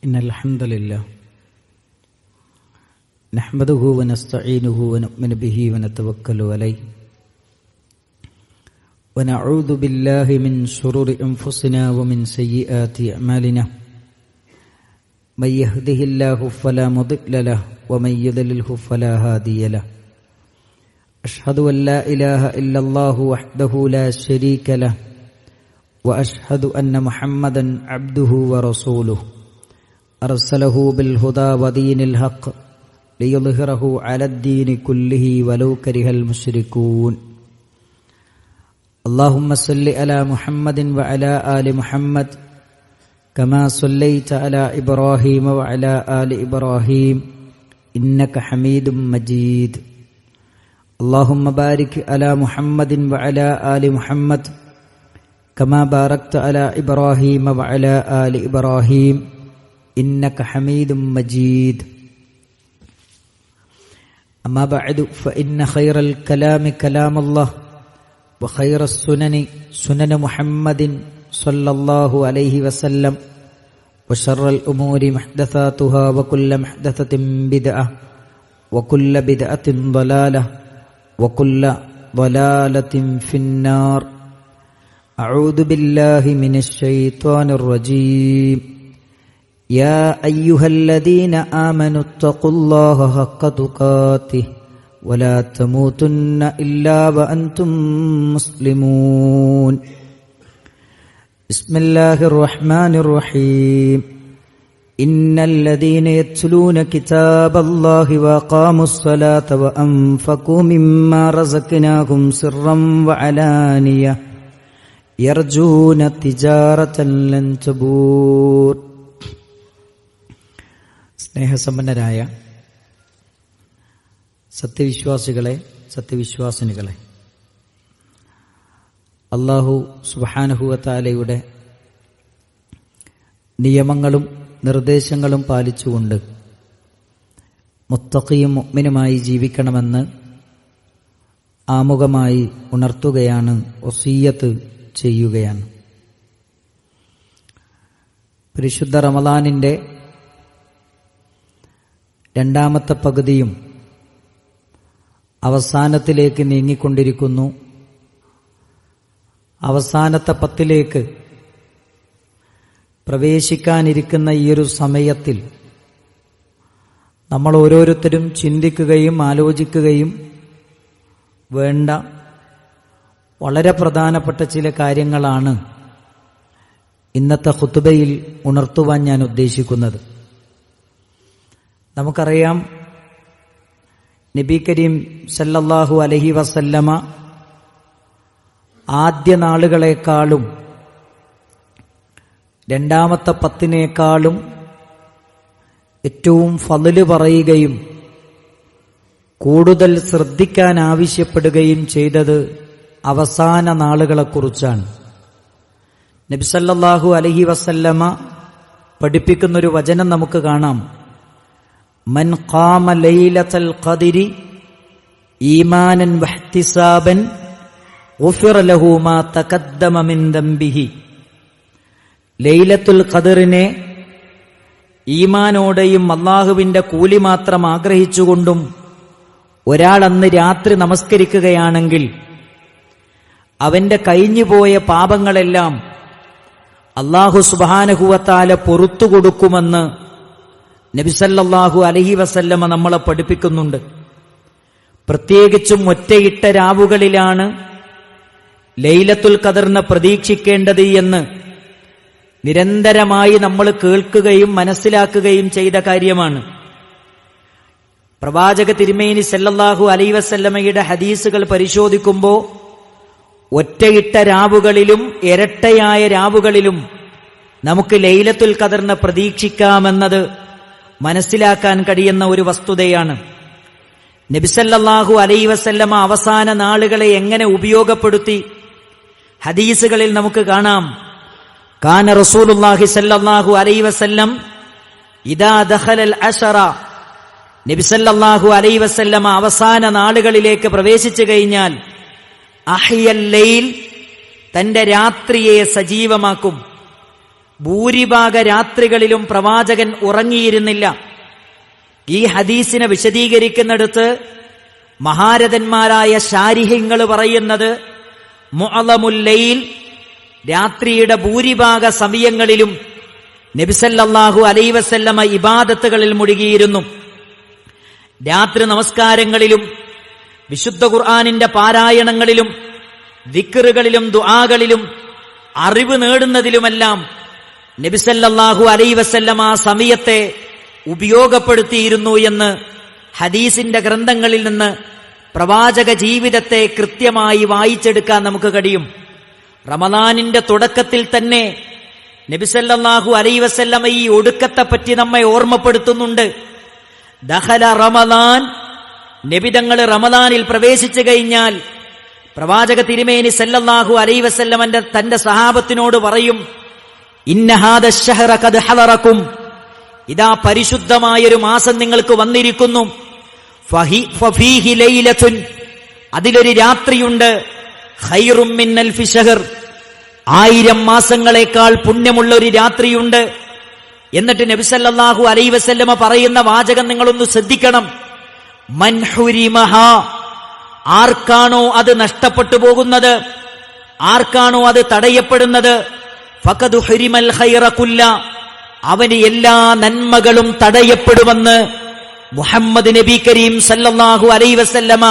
إن الحمد لله نحمده ونستعينه ونؤمن به ونتوكل عليه ونعوذ بالله من شرور أنفسنا ومن سيئات أعمالنا من يهده الله فلا مضل له ومن يضلله فلا هادي له أشهد أن لا إله إلا الله وحده لا شريك له وأشهد أن محمدا عبده ورسوله أرسله بالهدى ودين الحق ليظهره على الدين كله ولو كره المشركون اللهم صل على محمد وعلى آل محمد كما صليت على إبراهيم وعلى آل إبراهيم إنك حميد مجيد اللهم بارك على محمد وعلى آل محمد كما باركت على إبراهيم وعلى آل إبراهيم إنك حميد مجيد أما بعد فإن خير الكلام كلام الله وخير السنن سنن محمد صلى الله عليه وسلم وشر الأمور محدثاتها وكل محدثة بدعة وكل بدعة ضلالة وكل ضلالة في النار أعوذ بالله من الشيطان الرجيم يا أيها الذين آمنوا اتقوا الله حق تقاته ولا تموتن إلا وأنتم مسلمون بسم الله الرحمن الرحيم إن الذين يتلون كتاب الله وأقاموا الصلاة وأنفقوا مما رزقناهم سرا وعلانية يرجون تجارة لن تبور. സ്നേഹസമ്പന്നരായ സത്യവിശ്വാസികളെ, സത്യവിശ്വാസിനികളെ, അല്ലാഹു സുബ്ഹാനഹു വ തആലയുടെ നിയമങ്ങളും നിർദ്ദേശങ്ങളും പാലിച്ചുകൊണ്ട് മുത്തഖിയും മുഅ്മിനുമായി ജീവിക്കണമെന്ന് ആമുഖമായി ഉണർത്തുകയാണ്, വസിയ്യത്ത് ചെയ്യുകയാണ്. പരിശുദ്ധ റമളാനിന്റെ രണ്ടാമത്തെ പകുതിയും അവസാനത്തിലേക്ക് നീങ്ങിക്കൊണ്ടിരിക്കുന്നു. അവസാനത്തെ 10 പ്രവേശിക്കാനിരിക്കുന്ന ഈയൊരു സമയത്തിൽ നമ്മൾ ഓരോരുത്തരും ചിന്തിക്കുകയും ആലോചിക്കുകയും വേണ്ട വളരെ പ്രധാനപ്പെട്ട ചില കാര്യങ്ങളാണ് ഇന്നത്തെ ഖുതുബയിൽ ഉണർത്തുവാൻ ഞാൻ ഉദ്ദേശിക്കുന്നത്. നമുക്കറിയാം, നബി കരീം സല്ലല്ലാഹു അലൈഹി വസല്ലമ ആദ്യ നാളുകളെക്കാളും രണ്ടാമത്തെ 10 ഏറ്റവും ഫള് പറയുകയും കൂടുതൽ ശ്രദ്ധിക്കാൻ ആവശ്യപ്പെടുകയും ചെയ്തത് അവസാന നാളുകളെക്കുറിച്ചാണ്. നബി സല്ലല്ലാഹു അലൈഹി വസല്ലമ പഠിപ്പിക്കുന്നൊരു വചനം നമുക്ക് കാണാം. മൻ ഖാമ ലൈലത്തുൽ ഖദ്രി ഈമാനൻ വഹ്തിസാബൻ ഗുഫിറ ലഹു മാ തഖദ്ദമ മിൻ ദംബിഹി. ലൈലത്തുൽ ഖദ്റിനെ ഈമാനോടെയും അല്ലാഹുവിന്റെ കൂലി മാത്രം ആഗ്രഹിച്ചുകൊണ്ടും ഒരാൾ അന്ന് രാത്രി നമസ്കരിക്കുകയാണെങ്കിൽ അവന്റെ കഴിഞ്ഞുപോയ പാപങ്ങളെല്ലാം അല്ലാഹു സുബ്ഹാനഹു വ തആല പൊറുത്തു കൊടുക്കുമെന്ന് നബി സല്ലല്ലാഹു അലൈഹി വസല്ലമ നമ്മളെ പഠിപ്പിക്കുന്നുണ്ട്. പ്രത്യേകിച്ചും ഒറ്റയിട്ട രാവുകളിലാണ് ലൈലത്തുൽ ഖദ്റിനെ പ്രതീക്ഷിക്കേണ്ടത് എന്ന് നിരന്തരമായി നമ്മൾ കേൾക്കുകയും മനസ്സിലാക്കുകയും ചെയ്ത കാര്യമാണ്. പ്രവാചക തിരുമേനി സല്ലല്ലാഹു അലൈഹി വസല്ലമയുടെ ഹദീസുകൾ പരിശോധിക്കുമ്പോൾ ഒറ്റയിട്ട രാവുകളിലും ഇരട്ടയായ രാവുകളിലും നമുക്ക് ലൈലത്തുൽ ഖദ്റിനെ പ്രതീക്ഷിക്കാമെന്നത് മനസ്സിലാക്കാൻ കഴിയുന്ന ഒരു വസ്തുതയാണ്. നബി സല്ലല്ലാഹു അലൈഹി വസല്ലമ അവസാന നാളുകളെ എങ്ങനെ ഉപയോഗപ്പെടുത്തി ഹദീസുകളിൽ നമുക്ക് കാണാം. കാന റസൂലുള്ളാഹി സല്ലല്ലാഹു അലൈഹി വസല്ലം ഇദാ ദഖലൽ അശറ, നബി സല്ലല്ലാഹു അലൈഹി വസല്ലമ അവസാന നാളുകളിലേക്ക് പ്രവേശിച്ചു കഴിഞ്ഞാൽ അഹ്യൽ ലൈൽ, തന്റെ രാത്രിയെ സജീവമാക്കും. ഭൂരിഭാഗ രാത്രികളിലും പ്രവാചകൻ ഉറങ്ങിയിരുന്നില്ല. ഈ ഹദീസിനെ വിശദീകരിക്കുന്നിടത്ത് മഹാരഥന്മാരായ ശാരിഹ്യങ്ങൾ പറയുന്നത് മുഅ്ളമുൽ ലൈൽ, രാത്രിയുടെ ഭൂരിഭാഗ സമയങ്ങളിലും നബി സല്ലല്ലാഹു അലൈഹി വസല്ലമ ഇബാദത്തുകളിൽ മുഴുകിയിരുന്നു. രാത്രി നമസ്കാരങ്ങളിലും വിശുദ്ധ ഖുർആനിന്റെ പാരായണങ്ങളിലും ദിക്റുകളിലും ദുആകളിലും അറിവ് നേടുന്നതിലുമെല്ലാം നബി സല്ലല്ലാഹു അലൈഹി വസല്ലമ സമയത്തെ ഉപയോഗപ്പെടുത്തിയിരുന്നു എന്ന് ഹദീസിന്റെ ഗ്രന്ഥങ്ങളിൽ നിന്ന് പ്രവാചക ജീവിതത്തെ കൃത്യമായി വായിച്ചെടുക്കാൻ നമുക്ക് കഴിയും. റമദാനിന്റെ തുടക്കത്തിൽ തന്നെ നബി സല്ലല്ലാഹു അലൈഹി വസല്ലമ ഈ ഒടുക്കത്തെ പറ്റി നമ്മെ ഓർമ്മപ്പെടുത്തുന്നുണ്ട്. ദഖല റമദാൻ, നബി തങ്ങൾ റമദാനിൽ പ്രവേശിച്ചു കഴിഞ്ഞാൽ പ്രവാചക തിരുമേനി സല്ലല്ലാഹു അലൈഹി വസല്ലമ തന്റെ സഹാബത്തിനോട് പറയും, ഇന്ന ഹാദ ശഹറ ഖദ് ഹളറകും, ഇതാ പരിശുദ്ധമായൊരു മാസം നിങ്ങൾക്ക് വന്നിരിക്കുന്നു. ഫഫീഹി ലൈലത്തുൻ, അതിലൊരു രാത്രിയുണ്ട്. ഖൈറും മിൻ അൽഫി ശഹർ, 1000 മാസങ്ങളെക്കാൾ പുണ്യമുള്ള ഒരു രാത്രിയുണ്ട്. എന്നിട്ട് നബി സല്ലല്ലാഹു അലൈഹി വസല്ലമ പറയുന്ന വാചകം നിങ്ങളൊന്ന് ശ്രദ്ധിക്കണം. മൻ ഹുരിമഹാ, ആർക്കാണോ അത് നഷ്ടപ്പെട്ടു പോകുന്നത്, ആർക്കാണോ അത് തടയപ്പെടുന്നത്, ഫഖദ് ഹുരിമൽ ഖൈറ കുല്ല, അവന് എല്ലാ നന്മകളും തടയപ്പെടുമെന്ന് മുഹമ്മദ് നബി കരീം സല്ലല്ലാഹു അലൈഹി വസല്ലമ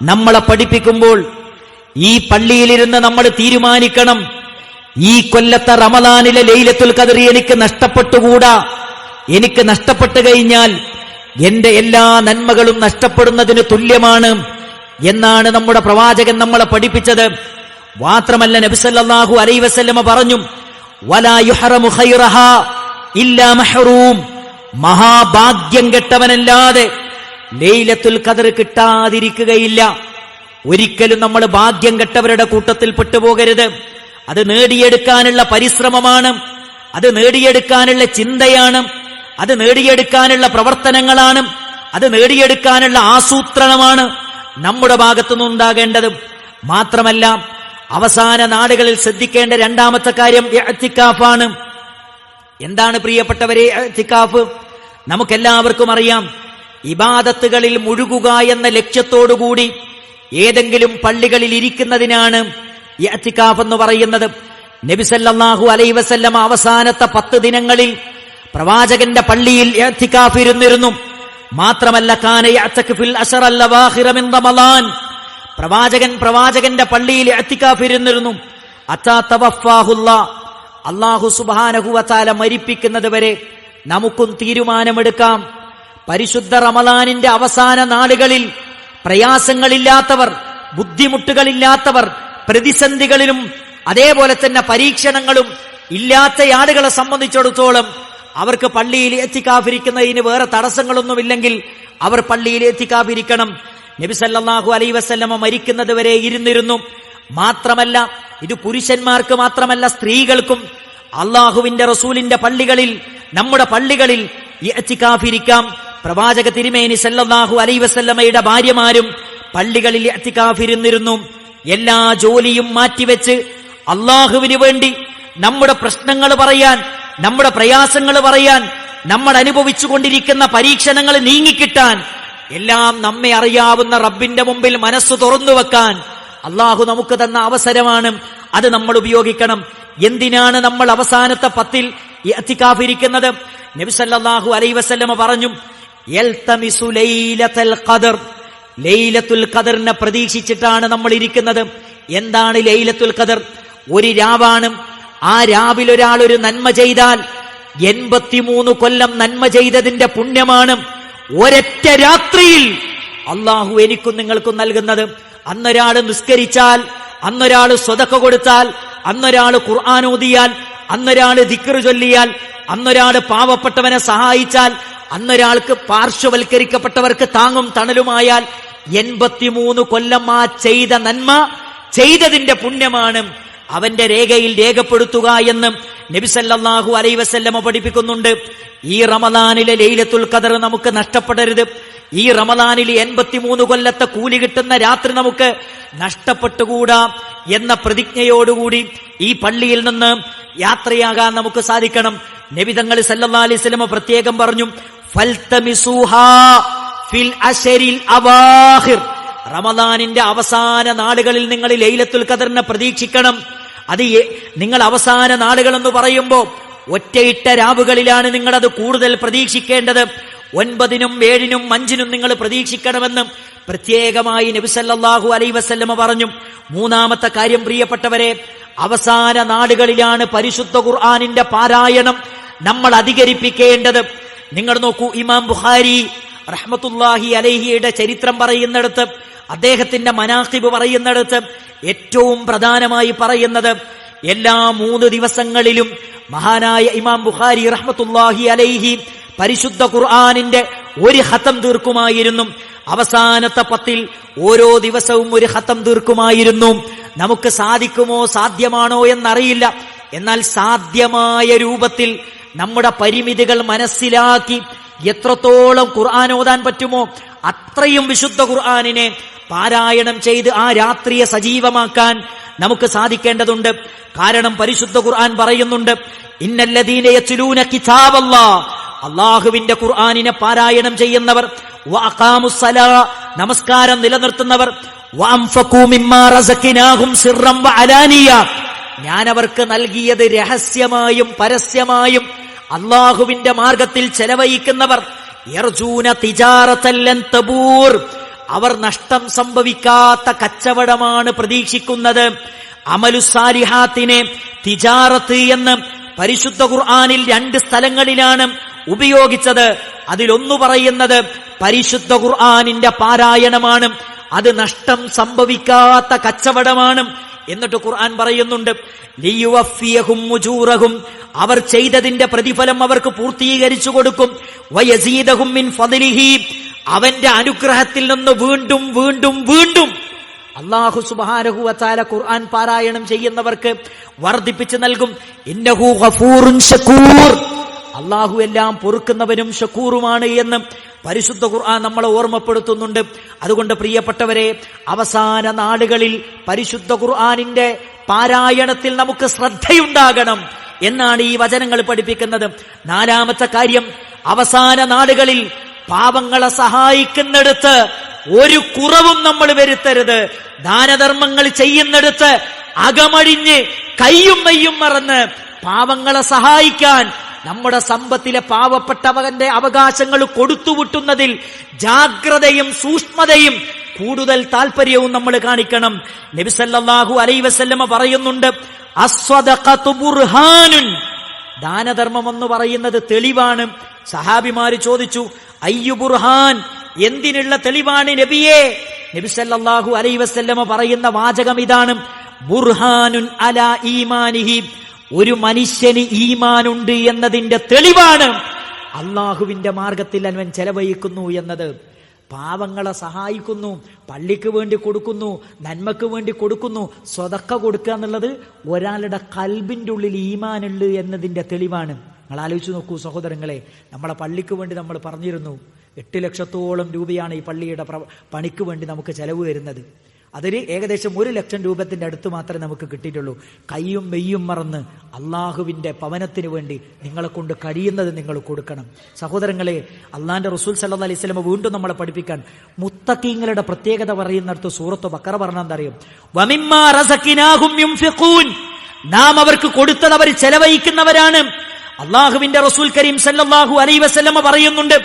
നമ്മളെ പഠിപ്പിക്കുമ്പോൾ ഈ പള്ളിയിലിരുന്ന് നമ്മൾ തീരുമാനിക്കണം, ഈ കൊല്ലത്തെ റമദാനിലെ ലൈലത്തുൽ ഖദർ എനിക്ക് നഷ്ടപ്പെട്ടുകൂടാ. എനിക്ക് നഷ്ടപ്പെട്ടു കഴിഞ്ഞാൽ എന്റെ എല്ലാ നന്മകളും നഷ്ടപ്പെടുന്നതിന് തുല്യമാണ് എന്നാണ് നമ്മുടെ പ്രവാചകൻ നമ്മളെ പഠിപ്പിച്ചത്. മാത്രമല്ല നബി സല്ലല്ലാഹു അലൈഹി വസല്ലമ പറഞ്ഞു, വലാ യുഹറമു ഖൈറഹാ ഇല്ലാ മഹ്റൂം, മഹാഭാഗ്യം കെട്ടവനല്ലാതെ ലൈലത്തുൽ ഖദർ കിട്ടാതിരിക്കുകയില്ല. ഒരിക്കലും നമ്മൾ ഭാഗ്യം കെട്ടവരുടെ കൂട്ടത്തിൽ പെട്ടുപോകരുത്. അത് നേടിയെടുക്കാനുള്ള പരിശ്രമമാണ്, അത് നേടിയെടുക്കാനുള്ള ചിന്തയാണ്, അത് നേടിയെടുക്കാനുള്ള പ്രവർത്തനങ്ങളാണ്, അത് നേടിയെടുക്കാനുള്ള ആസൂത്രണമാണ് നമ്മുടെ ഭാഗത്തുനിന്ന് ഉണ്ടാകേണ്ടത്. മാത്രമല്ല അവസാന നാടുകളിൽ ശ്രദ്ധിക്കേണ്ട രണ്ടാമത്തെ കാര്യം ഇഅ്തികാഫാണ്. എന്താണ് പ്രിയപ്പെട്ടവരെ ഇഅ്തികാഫ്? നമുക്കെല്ലാവർക്കും അറിയാം, ഇബാദത്തുകളിൽ മുഴുകുക എന്ന ലക്ഷ്യത്തോടുകൂടി ഏതെങ്കിലും പള്ളികളിൽ ഇരിക്കുന്നതിനാണ് ഇഅ്തികാഫ് എന്ന് പറയുന്നത്. നബി സല്ലല്ലാഹു അലൈഹി വസല്ലം അവസാനത്തെ 10 ദിനങ്ങളിൽ പ്രവാചകന്റെ പള്ളിയിൽ ഇഅ്തികാഫ് ഇരുന്നിരുന്നു. മാത്രമല്ല കാന യഅ്തഖിഫുൽ അശറൽ അവാഖിറ മിൻ റമളാൻ, പ്രവാചകന്റെ പള്ളിയിൽ ഇഅ്തികാഫ് ഇരുന്നിരുന്നു. അത്താ തവഫാഹുല്ലാഹ്, അല്ലാഹു സുബ്ഹാനഹു വ തആല മരിപ്പിക്കുന്നത് വരെ നമുക്കും തീരുമാനമെടുക്കാം. പരിശുദ്ധ റമളാനിന്റെ അവസാന നാളുകളിൽ പ്രയാസങ്ങളില്ലാത്തവർ, ബുദ്ധിമുട്ടുകളില്ലാത്തവർ, പ്രതിസന്ധികളിലും അതേപോലെ തന്നെ പരീക്ഷണങ്ങളും ഇല്ലാത്ത ആളുകളെ സംബന്ധിച്ചിടത്തോളം അവർക്ക് പള്ളിയിൽ ഇഅ്തികാഫിരിക്കുന്നതിന് വേറെ തടസ്സങ്ങളൊന്നുമില്ലെങ്കിൽ അവർ പള്ളിയിൽ ഇഅ്തികാഫിരിക്കണം. നബി സല്ലല്ലാഹു അലൈഹി വസല്ലമ മരിക്കുന്നത് വരെ ഇരുന്നിരുന്നു. മാത്രമല്ല ഇത് പുരുഷന്മാർക്ക് മാത്രമല്ല, സ്ത്രീകൾക്കും അള്ളാഹുവിന്റെ റസൂലിന്റെ പള്ളികളിൽ, നമ്മുടെ പള്ളികളിൽ ഇഅ്തികാഫിരിക്കാം. പ്രവാചക തിരുമേനി സല്ലല്ലാഹു അലൈഹി വസല്ലമയുടെ ഭാര്യമാരും പള്ളികളിൽ ഇഅ്തികാഫിരുന്നിരുന്നു. എല്ലാ ജോലിയും മാറ്റിവെച്ച് അള്ളാഹുവിന് വേണ്ടി നമ്മുടെ പ്രശ്നങ്ങൾ പറയാൻ, നമ്മുടെ പ്രയാസങ്ങൾ പറയാൻ, നമ്മൾ അനുഭവിച്ചുകൊണ്ടിരിക്കുന്ന പരീക്ഷണങ്ങൾ നീങ്ങിക്കിട്ടാൻ, എല്ലാം നമ്മെ അറിയാവുന്ന റബ്ബിന്റെ മുമ്പിൽ മനസ്സ് തുറന്നു വെക്കാൻ അള്ളാഹു നമുക്ക് തന്ന അവസരമാണ്. അത് നമ്മൾ ഉപയോഗിക്കണം. എന്തിനാണ് നമ്മൾ അവസാനത്തെ 10 ഇഅ്തികാഫിരിക്കുന്നത്? നബി സല്ലല്ലാഹു അലൈഹി വസല്ലമ പറഞ്ഞു, യൽതമിസു ലൈലത്തുൽ ഖദർ, ലൈലത്തുൽ ഖദറിനെ പ്രതീക്ഷിച്ചിട്ടാണ് നമ്മൾ ഇരിക്കുന്നത്. എന്താണ് ലൈലത്തുൽ ഖദർ? ഒരു രാവാണ്. ആ രാവിൽ ഒരാൾ ഒരു നന്മ ചെയ്താൽ 83 കൊല്ലം നന്മ ചെയ്തതിന്റെ പുണ്യമാണ് ഒരൊറ്റ രാത്രിയിൽ അള്ളാഹു എനിക്കും നിങ്ങൾക്കും നൽകുന്നത്. അന്നൊരാൾ നിസ്കരിച്ചാൽ, അന്നൊരാൾ സ്വതക്ക കൊടുത്താൽ, അന്നൊരാൾ ഖുർആൻ ഓതിയാൽ, അന്നൊരാൾ ദിക്ർ ചൊല്ലിയാൽ, അന്നൊരാൾ പാവപ്പെട്ടവനെ സഹായിച്ചാൽ, അന്നൊരാൾക്ക് പാർശ്വവൽക്കരിക്കപ്പെട്ടവർക്ക് താങ്ങും തണലുമായാൽ 83 കൊല്ലം ആ ചെയ്ത നന്മ ചെയ്തതിന്റെ പുണ്യമാണ് അവന്റെ രേഖയിൽ രേഖപ്പെടുത്തുക എന്ന് നബി സല്ലല്ലാഹു അലൈഹി വസല്ലമ പഠിപ്പിക്കുന്നുണ്ട്. ഈ റമദാനിലെ ലൈലത്തുൽ ഖദർ നമുക്ക് നഷ്ടപ്പെടരുത്. ഈ റമദാനിൽ 83 കൊല്ലത്തെ കൂലി കിട്ടുന്ന രാത്രി നമുക്ക് നഷ്ടപ്പെട്ടുകൂടാ എന്ന പ്രതിജ്ഞയോടുകൂടി ഈ പള്ളിയിൽ നിന്ന് യാത്രയാകാൻ നമുക്ക് സാധിക്കണം. നബി തങ്ങൾ സല്ലല്ലാഹു അലൈഹി വസല്ലം പ്രത്യേകം പറഞ്ഞു, ഫൽതമിസൂഹാ ഫിൽ അശരിൽ അവാഖിർ. റമദാനിന്റെ അവസാന നാളുകളിൽ നിങ്ങൾ ലൈലത്തുൽ ഖദറിനെ പ്രതീക്ഷിക്കണം. അത് നിങ്ങൾ അവസാന നാളുകൾ എന്ന് പറയുമ്പോൾ ഒറ്റയിട്ട രാവുകളിലാണ് നിങ്ങളത് കൂടുതൽ പ്രതീക്ഷിക്കേണ്ടത്. 9-നും 7-നും 5-നും നിങ്ങൾ പ്രതീക്ഷിക്കണമെന്ന് പ്രത്യേകമായി നബി സല്ലല്ലാഹു അലൈഹി വസല്ലം പറഞ്ഞു. മൂന്നാമത്തെ കാര്യം പ്രിയപ്പെട്ടവരെ, അവസാന നാളുകളിലാണ് പരിശുദ്ധ ഖുർആനിന്റെ പാരായണം നമ്മൾ അധികരിപ്പിക്കേണ്ടത്. നിങ്ങൾ നോക്കൂ, ഇമാം ബുഖാരി റഹ്മത്തുള്ളാഹി അലൈഹിയുടെ ചരിത്രം പറയുന്നിടത്ത്, അദ്ദേഹത്തിന്റെ മനാഖിബ് പറയുന്നിടത്ത് ഏറ്റവും പ്രധാനമായി പറയുന്നത്, എല്ലാ 3 ദിവസങ്ങളിലും മഹാനായ ഇമാം ബുഖാരി റഹ്മത്തുള്ളാഹി അലൈഹി പരിശുദ്ധ ഖുർആനിന്റെ ഒരു ഖതം തീർക്കുമായിരുന്നു. അവസാനത്തെ 10-ൽ ഓരോ ദിവസവും ഒരു ഖതം തീർക്കുമായിരുന്നു. നമുക്ക് സാധിക്കുമോ സാധ്യമാണോ എന്നറിയില്ല. എന്നാൽ സാധ്യമായ രൂപത്തിൽ നമ്മുടെ പരിമിതികൾ മനസ്സിലാക്കി എത്രത്തോളം ഖുർആൻ ഓതാൻ പറ്റുമോ അത്രയും വിശുദ്ധ ഖുർആനിനെ പാരായണം ചെയ്ത് ആ രാത്രിയെ സജീവമാക്കാൻ നമുക്ക് സാധിക്കേണ്ടതുണ്ട്. കാരണം പരിശുദ്ധ ഖുർആൻ പറയുന്നുണ്ട്, ഇന്നല്ലദീന യത്ലൂന കിതാബല്ലാഹ്, അല്ലാഹുവിന്റെ ഖുർആനിനെ പാരായണം ചെയ്യുന്നവർ, വഅഖാമുസ്സലാ, നമസ്കാരം നിലനിർത്തുന്നവർ, വഅൻഫഖൂ മിമ്മാ റസഖ്നാഹും സിർറൻ വഅലാനിയ, ഞാൻ അവർക്ക് നൽകിയത് രഹസ്യമായും പരസ്യമായും അല്ലാഹുവിന്റെ മാർഗത്തിൽ ചെലവഴിക്കുന്നവർ, യർജൂന തിജാറതൻ ലൻ തബൂർ, അവർ നഷ്ടം സംഭവിക്കാത്ത കച്ചവടമാണ് പ്രതീക്ഷിക്കുന്നത്. അമലുസാലിഹാത്തിനെ തിജാറത്ത് എന്ന് പരിശുദ്ധ ഖുർആനിൽ 2 സ്ഥലങ്ങളിലാണ് ഉപയോഗിച്ചത്. അതിലൊന്നു പറയുന്നത് പരിശുദ്ധ ഖുർആനിന്റെ പാരായണമാണ്. അത് നഷ്ടം സംഭവിക്കാത്ത കച്ചവടമാണ്. എന്നിട്ട് ഖുർആൻ പറയുന്നുണ്ട്, ലിയുവഫിയഹും ഉജൂറഹും, അവർ ചെയ്തതിന്റെ പ്രതിഫലം അവർക്ക് പൂർത്തീകരിച്ചു കൊടുക്കും. വയസീദഹും മിൻ ഫദ്ലിഹി, അവന്റെ അനുഗ്രഹത്തിൽ നിന്ന് വീണ്ടും വീണ്ടും വീണ്ടും അല്ലാഹു സുബ്ഹാനഹു വ തആല ഖുർആൻ പാരായണം ചെയ്യുന്നവർക്ക് വർദ്ധിപ്പിച്ചു നൽകും. ഇന്നഹു ഗഫൂറുൻ ശകൂർ, അല്ലാഹു എല്ലാം പൊറുക്കുന്നവനും ശക്കൂറുമാണ് എന്ന് പരിശുദ്ധ ഖുർആൻ നമ്മളെ ഓർമ്മപ്പെടുത്തുന്നുണ്ട്. അതുകൊണ്ട് പ്രിയപ്പെട്ടവരെ, അവസാന നാളുകളിൽ പരിശുദ്ധ ഖുർആനിന്റെ പാരായണത്തിൽ നമുക്ക് ശ്രദ്ധയുണ്ടാകണം എന്നാണ് ഈ വചനങ്ങൾ പഠിപ്പിക്കുന്നത്. 4ാമത്തെ കാര്യം, അവസാന നാളുകളിൽ പാവങ്ങളെ സഹായിക്കുന്നിടത്ത് ഒരു കുറവും നമ്മൾ വരുത്തരുത്. ദാനധർമ്മങ്ങൾ ചെയ്യുന്നിടത്ത് അകമഴിഞ്ഞ് കയ്യും മെയ്യും മറന്ന് പാവങ്ങളെ സഹായിക്കാൻ, നമ്മുടെ സമ്പത്തിലെ പാവപ്പെട്ടവന്റെ അവകാശങ്ങൾ കൊടുത്തുവിട്ടുന്നതിൽ ജാഗ്രതയും സൂക്ഷ്മതയും കൂടുതൽ താല്പര്യവും നമ്മൾ കാണിക്കണം. നബി സല്ലല്ലാഹു അലൈഹി വസല്ലമ പറയുന്നുണ്ട്, അസ്സദഖതു ബുർഹാനുൻ, ദാനധർമ്മം എന്ന് പറയുന്നത് തെളിവാണ്. സഹാബിമാര് ചോദിച്ചു, അയ്യു ബുർഹാൻ, എന്തിനുള്ള തെളിവാണ് നബിയെ? നബി സല്ലല്ലാഹു അലൈഹി വസല്ലമ പറയുന്ന വാചകം ഇതാണ്, ബുർഹാനുൻ അലാ ഈമാനിഹി, ഒരു മനുഷ്യന് ഈമാനുണ്ട് എന്നതിന്റെ തെളിവാണ് അള്ളാഹുവിന്റെ മാർഗത്തിൽ അവൻ ചെലവഴിക്കുന്നു എന്നത്. പാവങ്ങളെ സഹായിക്കുന്നു, പള്ളിക്ക് വേണ്ടി കൊടുക്കുന്നു, നന്മക്ക് വേണ്ടി കൊടുക്കുന്നു. സ്വതക്ക കൊടുക്കുക എന്നുള്ളത് ഒരാളുടെ കൽബിന്റെ ഉള്ളിൽ ഈമാനുണ്ട് എന്നതിന്റെ തെളിവാണ്. നിങ്ങൾ ആലോചിച്ച് നോക്കൂ സഹോദരങ്ങളെ, നമ്മളെ പള്ളിക്ക് വേണ്ടി നമ്മൾ പറഞ്ഞിരുന്നു 8 ലക്ഷത്തോളം രൂപയാണ് ഈ പള്ളിയുടെ പണിക്ക് വേണ്ടി നമുക്ക് ചെലവ് വരുന്നത്. അതിൽ ഏകദേശം 1 ലക്ഷം രൂപത്തിന്റെ അടുത്ത് മാത്രമേ നമുക്ക് കിട്ടിയിട്ടുള്ളൂ. കയ്യും മെയ്യും മറന്ന് അള്ളാഹുവിന്റെ ഭവനത്തിന് വേണ്ടി നിങ്ങളെ കൊണ്ട് കഴിയുന്നത് നിങ്ങൾ കൊടുക്കണം. സഹോദരങ്ങളെ, അള്ളാന്റെ റസൂൽ സല്ലല്ലാഹു അലൈഹി വസല്ലം വീണ്ടും നമ്മളെ പഠിപ്പിക്കാൻ മുത്തഖീങ്ങളുടെ പ്രത്യേകത പറയുന്നിടത്ത് സൂറത്ത് ബഖറ പറഞ്ഞാൽ എന്താ അറിയും? വമിമ്മാ റസഖ്നാഹും യുൻഫിഖൂൻ, നാം അവർക്ക് കൊടുത്തത് അവർ ചെലവഴിക്കുന്നവരാണ്. അള്ളാഹുവിന്റെ റസൂൽ കരീം സല്ലല്ലാഹു അലൈഹി വസല്ലം പറയുന്നുണ്ട്,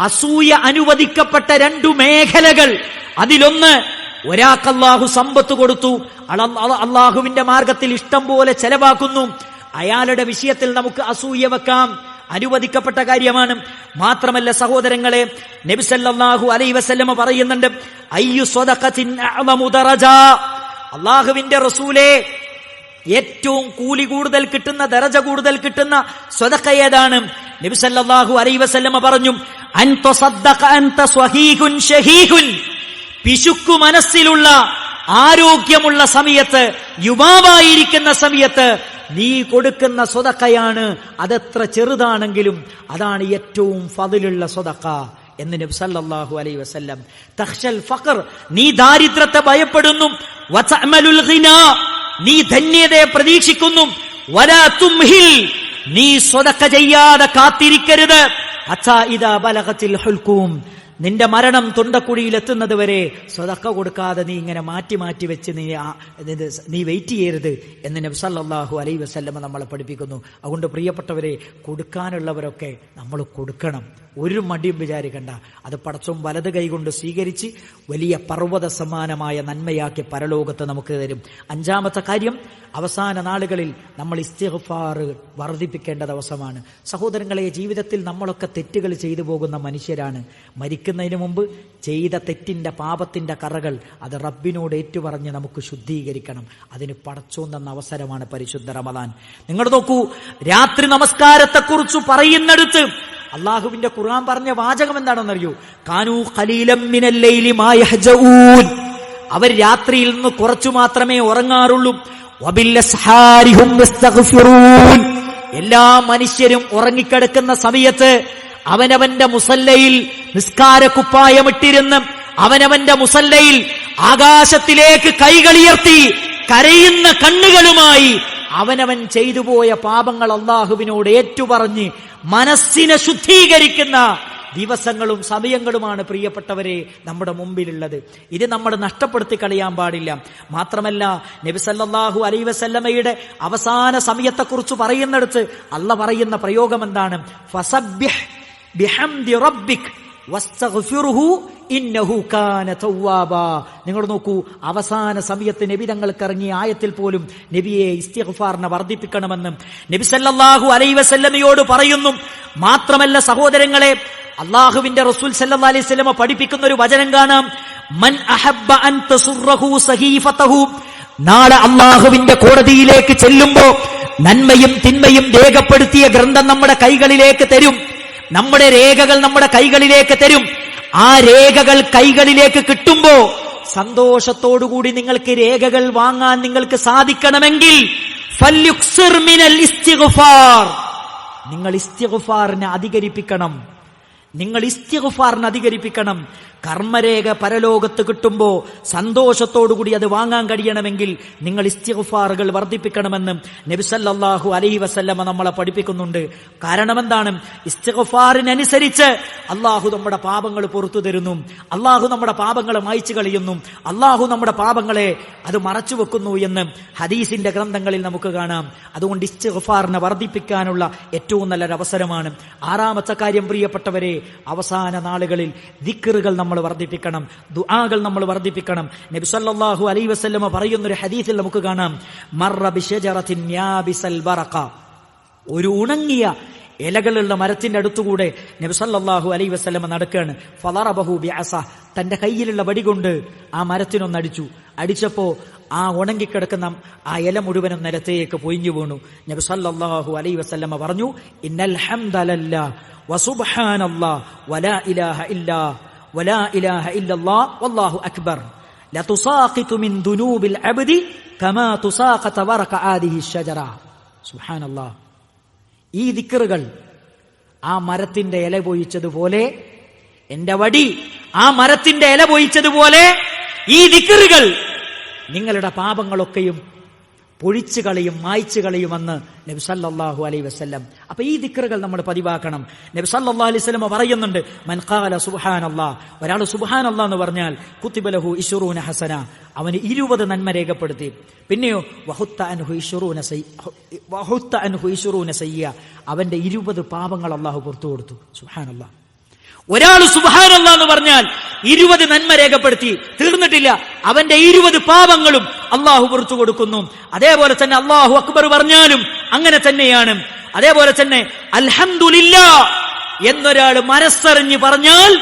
അസൂയ അനുവദിക്കപ്പെട്ട 2 മേഖലകൾ. അതിലൊന്ന്, ഒരാൾക്ക് അല്ലാഹു സമ്പത്ത് കൊടുത്തു, അള്ളാഹുവിന്റെ മാർഗത്തിൽ ഇഷ്ടം പോലെ ചെലവാക്കുന്നു, അയാളുടെ വിഷയത്തിൽ നമുക്ക് അസൂയ വെക്കാം, അനുവദിക്കപ്പെട്ട കാര്യമാണ്. മാത്രമല്ല സഹോദരങ്ങളെ, നബി സല്ലല്ലാഹു അലൈഹി വസല്ലം പറയുന്നുണ്ട്, അയ്യു സ്വദഖത്തിൻ അഅ്ളമു ദറജ, അള്ളാഹുവിന്റെ റസൂലേ, ഏറ്റവും കൂലി കൂടുതൽ കിട്ടുന്ന, ദറജ കൂടുതൽ കിട്ടുന്ന സ്വദഖ ഏതാണ്? നബി സല്ലല്ലാഹു അലൈഹി വസല്ലം പറഞ്ഞു, അൻ തസദ്ദഖ അൻത സ്വഹീഹുൻ ഷഹീഹുൻ, പിശുക്കു മനസ്സിലുള്ള ആരോഗ്യമുള്ള സമയത്ത്, യുവാവായിരിക്കുന്ന സമയത്ത് നീ കൊടുക്കുന്ന സ്വദഖയാണ്. അതെത്ര ചെറുതാണെങ്കിലും അതാണ് ഏറ്റവും ഫളിലുള്ള സ്വദഖ. എന്ന് നബി സല്ലല്ലാഹു അലൈഹി വസല്ലം. തഖ്ശൽ ഫഖർ, നീ ദാരിദ്ര്യത്തെ ഭയപ്പെടുന്നു. വതഅമലുൽ ഗിനാ, നീ ധന്യതയെ പ്രതീക്ഷിക്കുന്നു. വലാ തുംഹിൽ, നീ സ്വതക്ക ചെയ്യാതെ കാത്തിരിക്കരുത്. ഹത്താ ഇദാ ബലഗത്തിൽ ഹുൽകൂം, നിന്റെ മരണം തൊണ്ടക്കുഴിയിൽ എത്തുന്നത് വരെ സ്വതക്ക കൊടുക്കാതെ നീ ഇങ്ങനെ മാറ്റി മാറ്റി വെച്ച് നീ വെയിറ്റ് ചെയ്യരുത് എന്ന് നബി സല്ലല്ലാഹു അലൈഹി വസല്ലം നമ്മളെ പഠിപ്പിക്കുന്നു. അതുകൊണ്ട് പ്രിയപ്പെട്ടവരെ, കൊടുക്കാനുള്ളവരൊക്കെ നമ്മൾ കൊടുക്കണം. ഒരു മടിയും വിചാരിക്കണ്ട. അത് പടച്ചോൻ വലത് കൈകൊണ്ട് സ്വീകരിച്ച് വലിയ പർവ്വത സമാനമായ നന്മയാക്കി പരലോകത്ത് നമുക്ക് തരും. അഞ്ചാമത്തെ കാര്യം, അവസാന നാളുകളിൽ നമ്മൾ ഇസ്തിഗ്ഫാർ വർദ്ധിപ്പിക്കേണ്ട ദിവസമാണ്. സഹോദരങ്ങളെ, ജീവിതത്തിൽ നമ്മളൊക്കെ തെറ്റുകൾ ചെയ്തു പോകുന്ന മനുഷ്യരാണ്. മരിക്കുന്നതിന് മുമ്പ് ചെയ്ത തെറ്റിന്റെ പാപത്തിന്റെ കറകൾ അത് റബ്ബിനോട് ഏറ്റുപറഞ്ഞ് നമുക്ക് ശുദ്ധീകരിക്കണം. അതിന് പടച്ചോൻ തന്ന അവസരമാണ് പരിശുദ്ധ റമദാൻ. നിങ്ങൾ നോക്കൂ, രാത്രി നമസ്കാരത്തെക്കുറിച്ച് പറയുന്നിടത്ത് അള്ളാഹുവിന്റെ ഖുർആൻ പറഞ്ഞ വാചകം എന്താണെന്നറിയൂ? കാനൂ ഖലീലം മിനൽ ലൈലി മാ യഹ്ജഊൻ, അവർ രാത്രിയിൽ നിന്ന് കുറച്ചു മാത്രമേ ഉറങ്ങാറുള്ളൂ. വബിൽ അസ്ഹാരി ഹും യസ്തഗ്ഫിറൂൻ, എല്ലാ മനുഷ്യരും ഉറങ്ങിക്കിടക്കുന്ന സമയത്ത് അവനവന്റെ മുസല്ലയിൽ നിസ്കാരക്കുപ്പായമിട്ടിരുന്ന് അവനവന്റെ മുസല്ലയിൽ ആകാശത്തിലേക്ക് കൈകളുയർത്തി കരയുന്ന കണ്ണുകളുമായി അവനവൻ ചെയ്തുപോയ പാപങ്ങൾ അള്ളാഹുവിനോട് ഏറ്റുപറഞ്ഞ് മനസ്സിനെ ശുദ്ധീകരിക്കുന്ന ദിവസങ്ങളും സമയങ്ങളുമാണ് പ്രിയപ്പെട്ടവരെ നമ്മുടെ മുമ്പിലുള്ളത്. ഇത് നമ്മൾ നഷ്ടപ്പെടുത്തി കളയാൻ പാടില്ല. മാത്രമല്ല, നബി സല്ലല്ലാഹു അലൈഹി വസല്ലമയുടെ അവസാന സമയത്തെക്കുറിച്ച് പറയുന്നിടത്ത് അള്ളാഹ് പറയുന്ന പ്രയോഗം എന്താണ്? ഫസബ്ബിഹ് ബിഹംദി റബ്ബിക് വസ്തഗ്ഫിറുഹു ഇന്നഹു കാന തവ്വാബാ. നിങ്ങൾ നോക്കൂ, അവസാന സമയത്ത് നബി തങ്ങൾക്ക് ഇറങ്ങിയ ആയത്തിൽ പോലും നബിയെ ഇസ്തിഗ്ഫാറിനെ വർദ്ധിപ്പിക്കണമെന്ന് നബി സല്ലല്ലാഹു അലൈഹി വസല്ലമയോട് പറയുന്നു. മാത്രമല്ല സഹോദരങ്ങളെ, അള്ളാഹുവിന്റെ റസൂൽ സല്ലല്ലാഹു അലൈഹി വസല്ലമ പഠിപ്പിക്കുന്ന ഒരു വചനം കാണാം. മൻ അഹബ്ബ അൻ തസുറഹു സഹീഫതഹു, നാളെ അള്ളാഹുവിന്റെ കോടതിയിലേക്ക് ചെല്ലുമ്പോ നന്മയും തിന്മയും രേഖപ്പെടുത്തിയ ഗ്രന്ഥം നമ്മുടെ കൈകളിലേക്ക് തരും. നമ്മുടെ രേഖകൾ നമ്മുടെ കൈകളിലേക്ക് തരും. ആ രേഖകൾ കൈകളിലേക്ക് കിട്ടുമ്പോ സന്തോഷത്തോടുകൂടി നിങ്ങൾക്ക് രേഖകൾ വാങ്ങാൻ നിങ്ങൾക്ക് സാധിക്കണമെങ്കിൽ ഫല്യുക്സിർ മിനൽ ഇസ്തിഗ്ഫാർ, നിങ്ങൾ ഇസ്തിഗ്ഫാറിനെ അധികരിപ്പിക്കണം. നിങ്ങൾ ഇസ്തിഗ്ഫാറിനെ അധികരിപ്പിക്കണം. കർമ്മരേഖ പരലോകത്ത് കിട്ടുമ്പോ സന്തോഷത്തോടുകൂടി അത് വാങ്ങാൻ കഴിയണമെങ്കിൽ നിങ്ങൾ ഇസ്തിഗ്ഫാറുകൾ വർദ്ധിപ്പിക്കണമെന്ന് നബി സല്ലല്ലാഹു അലൈഹി വസല്ലമ നമ്മളെ പഠിപ്പിക്കുന്നുണ്ട്. കാരണം എന്താണ്? ഇസ്തിഗ്ഫാറിനനുസരിച്ച് അള്ളാഹു നമ്മുടെ പാപങ്ങൾ പുറത്തു തരുന്നു, അള്ളാഹു നമ്മുടെ പാപങ്ങളെ മായ്ച്ചു കളയുന്നു, അള്ളാഹു നമ്മുടെ പാപങ്ങളെ അത് മറച്ചു വെക്കുന്നു എന്ന് ഹദീസിന്റെ ഗ്രന്ഥങ്ങളിൽ നമുക്ക് കാണാം. അതുകൊണ്ട് ഇസ്തിഗ്ഫാറിനെ വർദ്ധിപ്പിക്കാനുള്ള ഏറ്റവും നല്ലൊരു അവസരമാണ്. ആറാമത്തെ കാര്യം പ്രിയപ്പെട്ടവരെ, അവസാന നാളുകളിൽ ദിക്റുകൾ നമ്മൾ വർദ്ധിപ്പിക്കണം, ദുആകൾ നമ്മൾ വർദ്ധിപ്പിക്കണം. നബി സല്ലല്ലാഹു അലൈഹി വസല്ലമ പറയുന്ന ഒരു ഹദീസിൽ നമുക്ക് കാണാം, മർറ ബിശജറത്തിൻ യാബിസൽ ബറഖ, ഒരു ഉണങ്ങിയ ഇലകളുള്ള മരത്തിന്റെ അടുത്തുകൂടെ നബി സല്ലല്ലാഹു അലൈഹി വസല്ലമ നടക്കുകയാണ്. ഫളറബഹു ബിഅസ, തന്റെ കയ്യിലുള്ള വടി കൊണ്ട് ആ മരത്തിനൊന്നടിച്ചു. അടിച്ചപ്പോ ആ ഉണങ്ങിക്കിടക്കുന്ന ആ ഇല മുഴുവനും നിലത്തേക്ക് പൊയിഞ്ഞു വീണു. നബി സല്ലല്ലാഹു അലൈഹി വസല്ലമ പറഞ്ഞു, ഇന്നൽ ഹംദലല്ലാഹ് വസുബ്ഹാനല്ലാഹ് വലാ ഇലാഹ ഇല്ലല്ലാഹ് വല്ലാഹു അക്ബർ ലതുസാഖിതു മിൻ ദുനൂബിൽ അബ്ദി കമാ തുസാഖത വറഖ ആദിഹി ഷജറ. സുബ്ഹാനല്ലാഹ്. ഈ ദിക്റുകൾ ആ മരത്തിന്റെ ഇല പൊയിച്ചതുപോലെ, എന്റെ വടി ആ മരത്തിന്റെ ഇല പൊയിച്ചതുപോലെ ഈ ദിക്റുകൾ നിങ്ങളുടെ പാപങ്ങളൊക്കെയും പൊഴിച്ചു കളയും, മായ്ച്ചു കളയുമെന്ന് നബി സല്ലല്ലാഹു അലൈഹി വസല്ലം. അപ്പൊ ഈ ദിക്റുകൾ നമ്മൾ പതിവാക്കണം. നബി സല്ലല്ലാഹു അലൈഹി വസല്ലം പറയുന്നുണ്ട്, മൻ ഖാല സുബ്ഹാനല്ലാഹ്, ഒരാൾ സുബ്ഹാനല്ലാഹ് എന്ന് പറഞ്ഞാൽ കുതിബ ലഹു 20 ഹസന, അവന് 20 നന്മ രേഖപ്പെടുത്തി. പിന്നെയോ വഹുത്ത അൻഹു 20 സയ്യ, അവന്റെ 20 പാപങ്ങൾ അല്ലാഹു പുറത്തു കൊടുത്തു. സുബ്ഹാനല്ലാഹ്. ഒരാൾ സുബ്ഹാനല്ലാഹ് എന്ന് പറഞ്ഞാൽ 20 നന്മ രേഖപ്പെടുത്തി, തീർന്നിട്ടില്ല, അവന്റെ 20 പാപങ്ങളും അള്ളാഹു പുറത്തു കൊടുക്കുന്നു. അതേപോലെ തന്നെ അല്ലാഹു അക്ബർ പറഞ്ഞാലും അങ്ങനെ തന്നെയാണ്. അതേപോലെ തന്നെ അൽഹംദുലില്ലാഹ് എന്നൊരാൾ മനസ്സറിഞ്ഞ് പറഞ്ഞാൽ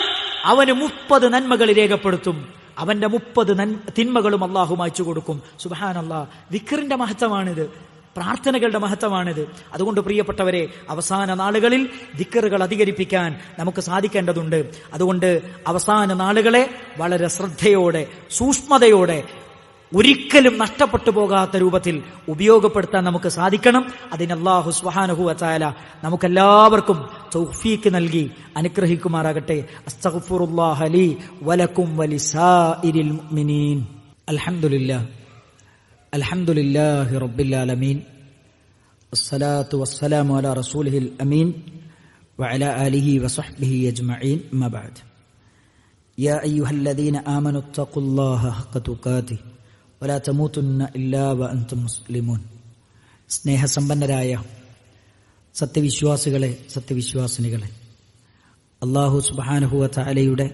അവന് 30 നന്മകൾ രേഖപ്പെടുത്തും. അവന്റെ 30 തിന്മകളും അള്ളാഹു മായ്ച്ചു കൊടുക്കും. സുബ്ഹാനല്ലാഹ്. ദിക്റിന്റെ മഹത്വമാണിത്, പ്രാർത്ഥനകളുടെ മഹത്വമാണിത്. അതുകൊണ്ട് പ്രിയപ്പെട്ടവരെ, അവസാന നാളുകളിൽ ദിക്റുകൾ അധികരിപ്പിക്കാൻ നമുക്ക് സാധിക്കേണ്ടതുണ്ട്. അതുകൊണ്ട് അവസാന നാളുകളെ വളരെ ശ്രദ്ധയോടെ, സൂക്ഷ്മതയോടെ ഒരിക്കലും നഷ്ടപ്പെട്ടു പോകാത്ത രൂപത്തിൽ ഉപയോഗപ്പെടുത്താൻ നമുക്ക് സാധിക്കണം. അതിന് അല്ലാഹു സുബ്ഹാനഹു വ തആല നമുക്കെല്ലാവർക്കും തൗഫീഖ് നൽകി അനുഗ്രഹിക്കുമാറാകട്ടെ. അസ്തഗ്ഫിറുല്ലാഹ ലി വലക്കും വലിസാഇരിൽ മുഅ്മിനീൻ. അൽഹംദുലില്ലാഹി റബ്ബിൽ ആലമീൻ. അസ്സലാത്തു വസ്സലാമു അലാ റസൂലിഹിൽ അമീൻ വഅലാ ആലിഹി വസഹ്ബിഹി അജ്മഈൻ. അമ്മാ ബഅദ്. യാ അയ്യുഹല്ലദീന ആമനു തഖുല്ലാഹ ഹഖ്ക തുഖാതിഹി വലാ തമൂതുന്ന ഇല്ലാ വഅൻതും മുസ്ലിമൂൻ. സ്നേഹസമ്പന്നരായ സത്യവിശ്വാസികളെ, സത്യവിശ്വാസിനികളെ, അല്ലാഹു സുബ്ഹാനഹു വ തആലയുടെ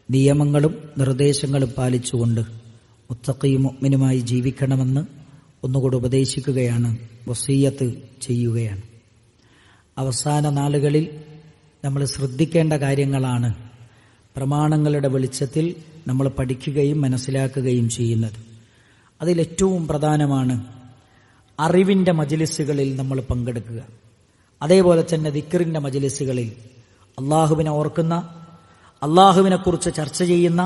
നിയമങ്ങളും നിർദ്ദേശങ്ങളും പാലിച്ചുകൊണ്ട് മുത്തഖീ മുഅ്മിനുമായി ജീവിക്കണമെന്ന് ഒന്നുകൂടി ഉപദേശിക്കുകയാണ്, വസിയ്യത്ത് ചെയ്യുകയാണ്. അവസാന നാളുകളിൽ നമ്മൾ ശ്രദ്ധിക്കേണ്ട കാര്യങ്ങളാണ് പ്രമാണങ്ങളുടെ വെളിച്ചത്തിൽ നമ്മൾ പഠിക്കുകയും മനസ്സിലാക്കുകയും ചെയ്യുന്നത്. അതിലേറ്റവും പ്രധാനമാണ് അറിവിൻ്റെ മജ്ലിസുകളിൽ നമ്മൾ പങ്കെടുക്കുക. അതേപോലെ തന്നെ ദിക്റിൻ്റെ മജ്ലിസുകളിൽ അള്ളാഹുവിനെ ഓർക്കുന്ന, അള്ളാഹുവിനെക്കുറിച്ച് ചർച്ച ചെയ്യുന്ന,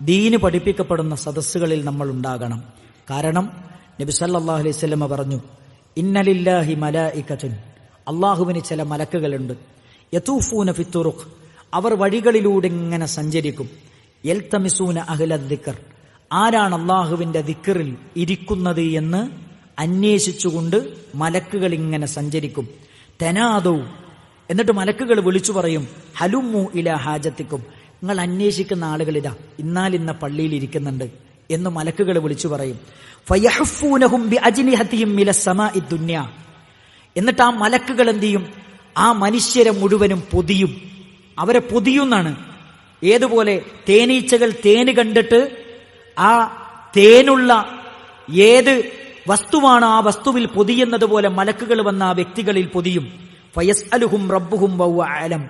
ദീന് പഠിപ്പിക്കപ്പെടുന്ന സദസ്സുകളിൽ നമ്മൾ ഉണ്ടാകണം. കാരണം നബി സല്ലല്ലാഹു അലൈഹി വസല്ലം പറഞ്ഞു, ഇന്നലില്ലാഹി മലായികത്തുൻ, അള്ളാഹുവിന് ചില മലക്കുകളുണ്ട്, യതൂഫൂന ഫിത്തുറുഖ്, അവർ വഴികളിലൂടെ ഇങ്ങനെ സഞ്ചരിക്കും, യൽതമിസൂന അഹ്ലദ് ദിക്ർ, ആരാണ് അള്ളാഹുവിന്റെ ദിക്റിൽ ഇരിക്കുന്നത് എന്ന് അന്വേഷിച്ചുകൊണ്ട് മലക്കുകൾ ഇങ്ങനെ സഞ്ചരിക്കും. തനാദൗ, എന്നിട്ട് മലക്കുകൾ വിളിച്ചു പറയും, ഹലുമു ഇലാ ഹാജത്തിക്കും, നിങ്ങൾ അന്വേഷിക്കുന്ന ആളുകളിതാ ഇന്നാലിന്ന പള്ളിയിൽ ഇരിക്കുന്നുണ്ട് എന്ന് മലക്കുകൾ വിളിച്ചു പറയും. ഫയഹഫൂനഹും ബിഅജ്നിഹതിഹിം മിനസ് സമാഇ ദുനിയ, എന്നിട്ട് ആ മലക്കുകൾ എന്ത് ചെയ്യും? ആ മനുഷ്യരെ മുഴുവനും പൊതിയും. അവരെ പൊതിയുന്നാണ്. ഏതുപോലെ തേനീച്ചകൾ തേന് കണ്ടിട്ട് ആ തേനുള്ള ഏത് വസ്തുവാണ് ആ വസ്തുവിൽ പൊതിയുന്നത് പോലെ മലക്കുകൾ വന്ന ആ വ്യക്തികളിൽ പൊതിയും. ഫയസ്അലുഹും റബ്ബുഹും വഹുവ അലം,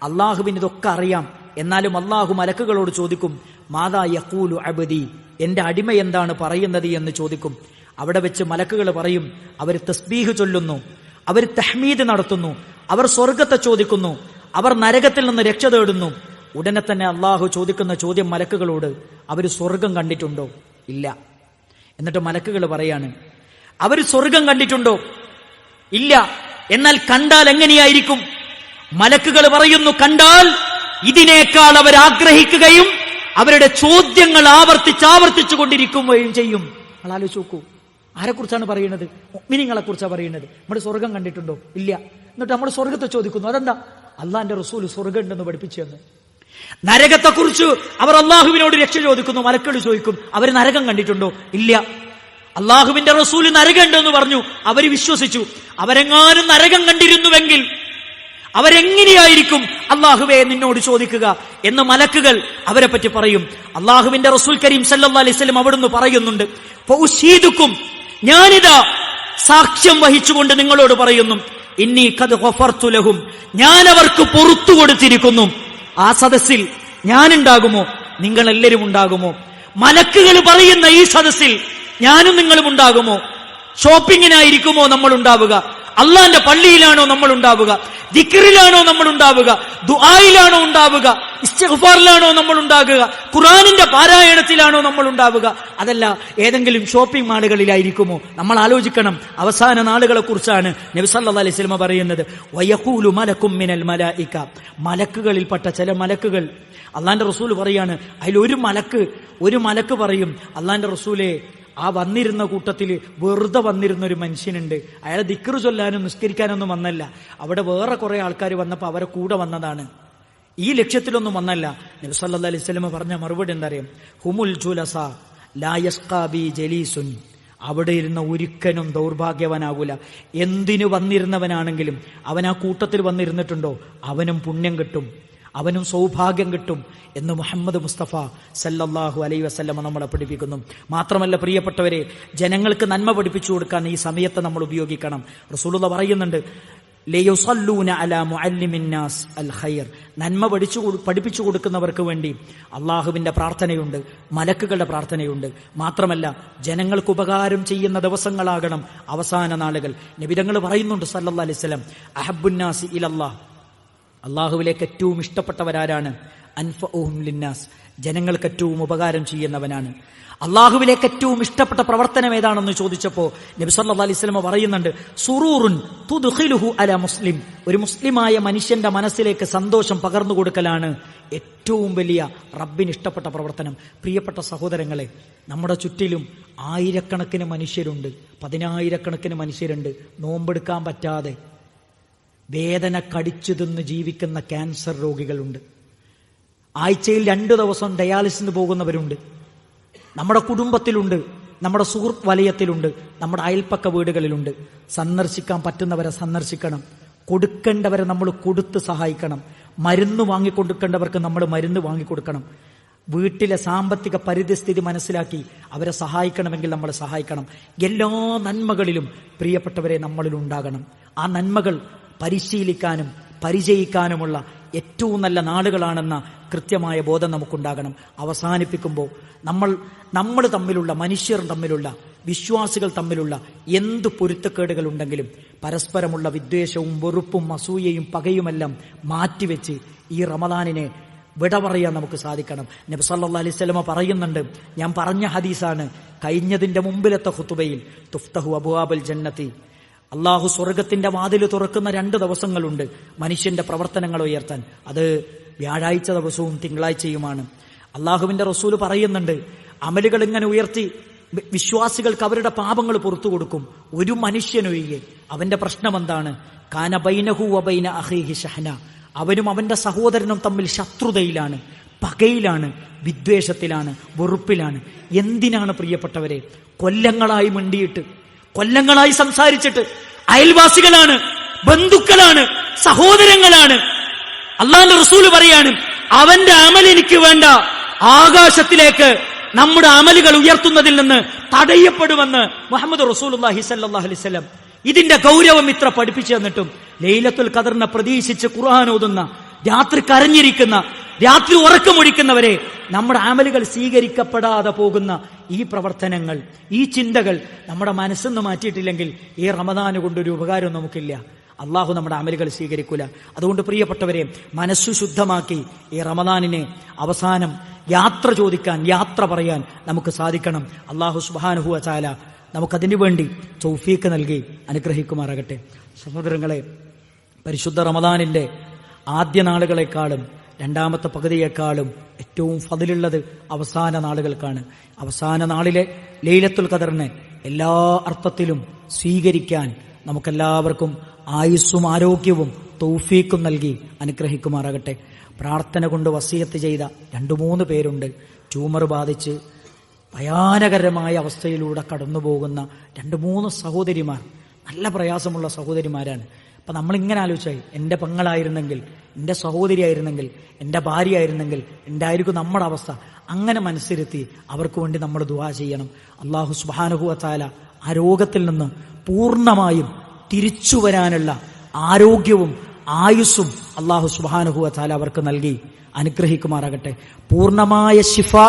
അള്ളാഹുവിന് ഇതൊക്കെ അറിയാം. എന്നാലും അള്ളാഹു മലക്കുകളോട് ചോദിക്കും, മാതാ യഖൂലു അബ്ദി, എന്റെ അടിമ എന്താണ് പറയുന്നത് എന്ന് ചോദിക്കും. അവിടെ വെച്ച് മലക്കുകൾ പറയും, അവർ തസ്ബീഹ് ചൊല്ലുന്നു, അവർ തഹ്മീദ് നടത്തുന്നു, അവർ സ്വർഗത്തെ ചോദിക്കുന്നു, അവർ നരകത്തിൽ നിന്ന് രക്ഷ തേടുന്നു. ഉടനെ തന്നെ അള്ളാഹു ചോദിക്കുന്ന ചോദ്യം മലക്കുകളോട്, അവർ സ്വർഗം കണ്ടിട്ടുണ്ടോ? ഇല്ല. എന്നിട്ട് മലക്കുകൾ പറയാണ്, അവർ സ്വർഗം കണ്ടിട്ടുണ്ടോ? ഇല്ല. എന്നാൽ കണ്ടാൽ എങ്ങനെയായിരിക്കും? മലക്കുകൾ പറയുന്നു, കണ്ടാൽ ഇതിനേക്കാൾ അവർ ആഗ്രഹിക്കുകയും അവരുടെ ചോദ്യങ്ങൾ ആവർത്തിച്ചു കൊണ്ടിരിക്കുകയും ചെയ്യും. നിങ്ങൾ ആലോചിച്ച് നോക്കൂ, ആരെക്കുറിച്ചാണ് പറയുന്നത്? മുഅ്മിനീങ്ങളെ കുറിച്ചാണ് പറയുന്നത്. നമ്മുടെ സ്വർഗം കണ്ടിട്ടുണ്ടോ? ഇല്ല. എന്നിട്ട് നമ്മൾ സ്വർഗത്തെ ചോദിക്കുന്നു. അതെന്താ? അള്ളാന്റെ റസൂൽ സ്വർഗം ഉണ്ടെന്ന് പഠിപ്പിച്ചു തന്നു. നരകത്തെക്കുറിച്ച് അവർ അള്ളാഹുവിനോട് രക്ഷ ചോദിക്കുന്നു. മലക്കുകൾ ചോദിക്കും, അവർ നരകം കണ്ടിട്ടുണ്ടോ? ഇല്ല. അള്ളാഹുവിന്റെ റസൂല് നരകം ഉണ്ടെന്ന് പറഞ്ഞു, അവർ വിശ്വസിച്ചു. അവരെങ്ങാനും നരകം കണ്ടിരുന്നുവെങ്കിൽ അവരെങ്ങനെയായിരിക്കും അള്ളാഹുവേ നിന്നോട് ചോദിക്കുക എന്ന് മലക്കുകൾ അവരെ പറ്റി പറയും. അള്ളാഹുവിന്റെ റസൂൽ കരീം സല്ലല്ലാഹു അലൈഹി വസല്ലം അവിടുന്ന് പറയുന്നുണ്ട്, ഫൗശീദുക്കും, ഞാനിതാ സാക്ഷ്യം വഹിച്ചുകൊണ്ട് നിങ്ങളോട് പറയുന്നു, ഇന്നി ഖദ് ഗഫർതു ലഹും, ഞാൻ അവർക്ക് പുറത്തു കൊടുത്തിരിക്കുന്നു. ആ സദസ്സിൽ ഞാനുണ്ടാകുമോ? നിങ്ങളെല്ലാവരും ഉണ്ടാകുമോ? മലക്കുകൾ പറയുന്ന ഈ സദസ്സിൽ ഞാനും നിങ്ങളും ഉണ്ടാകുമോ? ഷോപ്പിങ്ങിനായിരിക്കുമോ നമ്മൾ ഉണ്ടാവുക? അള്ളാന്റെ പള്ളിയിലാണോ നമ്മൾ ഉണ്ടാവുക? ദിക്റിലാണോ നമ്മൾ ഉണ്ടാവുക? ദുആയിലാണോ ഉണ്ടാവുക? ഇസ്തിഗ്ഫാറിലാണോ നമ്മൾ ഉണ്ടാകുക? ഖുർആനിന്റെ പാരായണത്തിലാണോ നമ്മൾ ഉണ്ടാവുക? അതല്ല ഏതെങ്കിലും ഷോപ്പിംഗ് മാളുകളിലായിരിക്കുമോ? നമ്മൾ ആലോചിക്കണം. അവസാന നാളുകളെ കുറിച്ചാണ് നബി സല്ലല്ലാഹു അലൈഹി വസല്ലം പറയുന്നത്, വയഖൂലു മലക്കും മിനൽ മലായിക, മലക്കുകളിൽപ്പെട്ട ചില മലക്കുകൾ. അള്ളാന്റെ റസൂൽ പറയാണ്, അതിലൊരു മലക്ക് പറയും, അള്ളാന്റെ റസൂലേ, ആ വന്നിരുന്ന കൂട്ടത്തിൽ വെറുതെ വന്നിരുന്ന ഒരു മനുഷ്യനുണ്ട്. അയാളെ ദിക്റ് ചൊല്ലാനും നിസ്കരിക്കാനൊന്നും വന്നല്ല. അവിടെ വേറെ കുറെ ആൾക്കാർ വന്നപ്പോൾ അവരെ കൂടെ വന്നതാണ്. ഈ ലക്ഷ്യത്തിലൊന്നും വന്നല്ല. നബി സല്ലല്ലാഹു അലൈഹി വസല്ലം പറഞ്ഞ മറുപടി എന്താ അറിയാം? ഹുമുൽ ജുലസ ലാ യസ്ഖാ ബി ജലീസുൻ, അവിടെ ഇരുന്ന ഒരിക്കലും ദൗർഭാഗ്യവനാകൂല. എന്തിനു വന്നിരുന്നവനാണെങ്കിലും അവൻ ആ കൂട്ടത്തിൽ വന്നിരുന്നിട്ടുണ്ടോ, അവനും പുണ്യം കിട്ടും, അവനും സൗഭാഗ്യം കിട്ടും എന്ന് മുഹമ്മദ് മുസ്തഫ സല്ലല്ലാഹു അലൈഹി വസല്ലം നമ്മളെ പഠിപ്പിക്കുന്നു. മാത്രമല്ല പ്രിയപ്പെട്ടവരെ, ജനങ്ങൾക്ക് നന്മ പഠിപ്പിച്ചു കൊടുക്കാൻ ഈ സമയത്ത് നമ്മൾ ഉപയോഗിക്കണം. റസൂലുള്ളാഹി പറയുന്നുണ്ട്, ലയുസല്ലൂന അലാ മുഅല്ലിമിന്നാസ് അൽ ഖൈർ, നന്മ പഠിപ്പിച്ചു കൊടുക്കുന്നവർക്ക് വേണ്ടി അള്ളാഹുവിന്റെ പ്രാർത്ഥനയുണ്ട്, മലക്കുകളുടെ പ്രാർത്ഥനയുണ്ട്. മാത്രമല്ല ജനങ്ങൾക്ക് ഉപകാരം ചെയ്യുന്ന ദിവസങ്ങളാകണം അവസാന നാളുകൾ. നബി തങ്ങൾ പറയുന്നുണ്ട് സല്ലല്ലാഹു അലൈഹി വസല്ലം, അഹബ്ബുന്നാസി ഇലല്ലാഹ്, അള്ളാഹുവിലേക്ക് ഏറ്റവും ഇഷ്ടപ്പെട്ടവരാരാണ്? അൻഫഉഹും ലിന്നാസ്, ജനങ്ങൾക്ക് ഏറ്റവും ഉപകാരം ചെയ്യുന്നവനാണ്. അള്ളാഹുവിലേക്ക് ഏറ്റവും ഇഷ്ടപ്പെട്ട പ്രവർത്തനം ഏതാണെന്ന് ചോദിച്ചപ്പോ നബി സല്ലല്ലാഹു അലൈഹി വസല്ലം പറയുന്നുണ്ട്, സുറൂറുൻ തുദ്ഖിലുഹു അലാ മുസ്ലിം, ഒരു മുസ്ലിമായ മനുഷ്യന്റെ മനസ്സിലേക്ക് സന്തോഷം പകർന്നു കൊടുക്കലാണ് ഏറ്റവും വലിയ റബ്ബിന് ഇഷ്ടപ്പെട്ട പ്രവർത്തനം. പ്രിയപ്പെട്ട സഹോദരങ്ങളെ, നമ്മുടെ ചുറ്റിലും ആയിരക്കണക്കിന് മനുഷ്യരുണ്ട്, പതിനായിരക്കണക്കിന് മനുഷ്യരുണ്ട് നോമ്പെടുക്കാൻ പറ്റാതെ വേദന കടിച്ചു തിന്ന് ജീവിക്കുന്ന ക്യാൻസർ രോഗികളുണ്ട്. ആഴ്ചയിൽ 2 ദിവസം ഡയാലിസിന് പോകുന്നവരുണ്ട്. നമ്മുടെ കുടുംബത്തിലുണ്ട്, നമ്മുടെ സുഹൃത്ത് വലയത്തിലുണ്ട്, നമ്മുടെ അയൽപ്പക്ക വീടുകളിലുണ്ട്. സന്ദർശിക്കാൻ പറ്റുന്നവരെ സന്ദർശിക്കണം, കൊടുക്കേണ്ടവരെ നമ്മൾ കൊടുത്ത് സഹായിക്കണം, മരുന്ന് വാങ്ങിക്കൊടുക്കേണ്ടവർക്ക് നമ്മൾ മരുന്ന് വാങ്ങിക്കൊടുക്കണം. വീട്ടിലെ സാമ്പത്തിക പരിസ്ഥിതി മനസ്സിലാക്കി അവരെ സഹായിക്കണമെങ്കിൽ നമ്മൾ സഹായിക്കണം. എല്ലാ നന്മകളിലും പ്രിയപ്പെട്ടവരെ നമ്മളിൽ ഉണ്ടാകണം. ആ നന്മകൾ പരിശീലിക്കാനും പരിചയിക്കാനുമുള്ള ഏറ്റവും നല്ല നാളുകളാണെന്ന കൃത്യമായ ബോധം നമുക്കുണ്ടാകണം. അവസാനിപ്പിക്കുമ്പോൾ നമ്മൾ തമ്മിലുള്ള, മനുഷ്യർ തമ്മിലുള്ള, വിശ്വാസികൾ തമ്മിലുള്ള എന്ത് പൊരുത്തക്കേടുകൾ ഉണ്ടെങ്കിലും പരസ്പരമുള്ള വിദ്വേഷവും വെറുപ്പും അസൂയയും പകയുമെല്ലാം മാറ്റിവെച്ച് ഈ റമദാനിനെ വിട പറയാൻ നമുക്ക് സാധിക്കണം. നബി സല്ലല്ലാഹു അലൈഹി വസല്ലം പറയുന്നുണ്ട്, ഞാൻ പറഞ്ഞ ഹദീസാണ്, കഴിഞ്ഞതിന്റെ മുമ്പിലത്തെ ഖുതുബയിൽ, തുഫ്തഹു അബ്വാബുൽ ജന്നത്തി, അള്ളാഹു സ്വർഗത്തിന്റെ വാതിൽ തുറക്കുന്ന 2 ദിവസങ്ങളുണ്ട് മനുഷ്യന്റെ പ്രവർത്തനങ്ങൾ ഉയർത്താൻ. അത് വ്യാഴാഴ്ച ദിവസവും തിങ്കളാഴ്ചയുമാണ്. അള്ളാഹുവിന്റെ റസൂല് പറയുന്നുണ്ട്, അമലുകൾ ഇങ്ങനെ ഉയർത്തി വിശ്വാസികൾക്ക് അവരുടെ പാപങ്ങൾ പുറത്തു കൊടുക്കും. ഒരു മനുഷ്യനൊഴികെ. അവന്റെ പ്രശ്നം എന്താണ്? കാന ബൈനഹു വബൈന അഖീഹി ഷഹ്ന, അവനും അവന്റെ സഹോദരനും തമ്മിൽ ശത്രുതയിലാണ്, പകയിലാണ്, വിദ്വേഷത്തിലാണ്, വെറുപ്പിലാണ്. എന്തിനാണ് പ്രിയപ്പെട്ടവരെ? കൊല്ലങ്ങളായി മിണ്ടിയിട്ട്, കൊല്ലങ്ങളായി സംസാരിച്ചിട്ട്, അയൽവാസികളാണ്, ബന്ധുക്കളാണ്, സഹോദരങ്ങളാണ്. അല്ലാഹുവിന്റെ റസൂല് പറയാണ്, അവന്റെ അമൽ എനിക്ക് വേണ്ട, ആകാശത്തിലേക്ക് നമ്മുടെ അമലുകൾ ഉയർത്തുന്നതിൽ നിന്ന് തടയപ്പെടുമെന്ന് മുഹമ്മദ് റസൂലുള്ളാഹി സ്വല്ലല്ലാഹു അലൈഹി വസല്ലം. ഇതിന്റെ ഗൗരവം ഇത്ര പഠിപ്പിച്ചു തന്നിട്ടും ലൈലത്തുൽ ഖദറിനെ പ്രതീക്ഷിച്ച് ഖുർആൻ ഓതുന്ന, രാത്രി കരഞ്ഞിരിക്കുന്ന, രാത്രി ഉറക്കമൊഴിക്കുന്നവരെ നമ്മുടെ അമലുകൾ സ്വീകരിക്കപ്പെടാതെ പോകുന്ന ഈ പ്രവർത്തനങ്ങൾ, ഈ ചിന്തകൾ നമ്മുടെ മനസ്സെന്ന് മാറ്റിയിട്ടില്ലെങ്കിൽ ഈ റമദാന് കൊണ്ടൊരു ഉപകാരവും നമുക്കില്ല. അള്ളാഹു നമ്മുടെ അമലുകൾ സ്വീകരിക്കൂല. അതുകൊണ്ട് പ്രിയപ്പെട്ടവരെ, മനസ്സു ശുദ്ധമാക്കി ഈ റമദാനിനെ അവസാനം യാത്ര ചോദിക്കാൻ, യാത്ര പറയാൻ നമുക്ക് സാധിക്കണം. അള്ളാഹു സുബ്ഹാനഹു വ തആല നമുക്കതിനു വേണ്ടി തൗഫീഖ് നൽകി അനുഗ്രഹിക്കുമാറാകട്ടെ. സഹോദരങ്ങളെ, പരിശുദ്ധ റമദാനിന്റെ ആദ്യ നാളുകളെക്കാളും രണ്ടാമത്തെ പകുതിയേക്കാളും ഏറ്റവും ഫളിലുള്ളത് അവസാന നാളുകൾക്കാണ്. അവസാന നാളിലെ ലൈലത്തുൽ ഖദറിനെ എല്ലാ അർത്ഥത്തിലും സ്വീകരിക്കാൻ നമുക്കെല്ലാവർക്കും ആയുസ്സും ആരോഗ്യവും തൗഫീഖും നൽകി അനുഗ്രഹിക്കുമാറാകട്ടെ. പ്രാർത്ഥന കൊണ്ട് വസിയത്ത് ചെയ്ത 2-3 പേരുണ്ട്. ട്യൂമർ ബാധിച്ച് ഭയാനകരമായ അവസ്ഥയിലൂടെ കടന്നുപോകുന്ന 2-3 സഹോദരിമാർ, നല്ല പ്രയാസമുള്ള സഹോദരിമാരാണ്. അപ്പൊ നമ്മളിങ്ങനെ ആലോചിച്ചായി, എൻ്റെ പെങ്ങളായിരുന്നെങ്കിൽ, എൻ്റെ സഹോദരിയായിരുന്നെങ്കിൽ, എൻ്റെ ഭാര്യയായിരുന്നെങ്കിൽ എന്തായിരിക്കും നമ്മുടെ അവസ്ഥ? അങ്ങനെ മനസ്സിരുത്തി അവർക്ക് വേണ്ടി നമ്മൾ ദുആ ചെയ്യണം. അല്ലാഹു സുബ്ഹാനഹു വ തആല ആ രോഗത്തിൽ നിന്ന് പൂർണ്ണമായും തിരിച്ചു വരാനുള്ള ആരോഗ്യവും ആയുസ്സും അല്ലാഹു സുബ്ഹാനഹു വ തആല അവർക്ക് നൽകി അനുഗ്രഹിക്കുമാറാകട്ടെ. പൂർണ്ണമായ ശിഫാ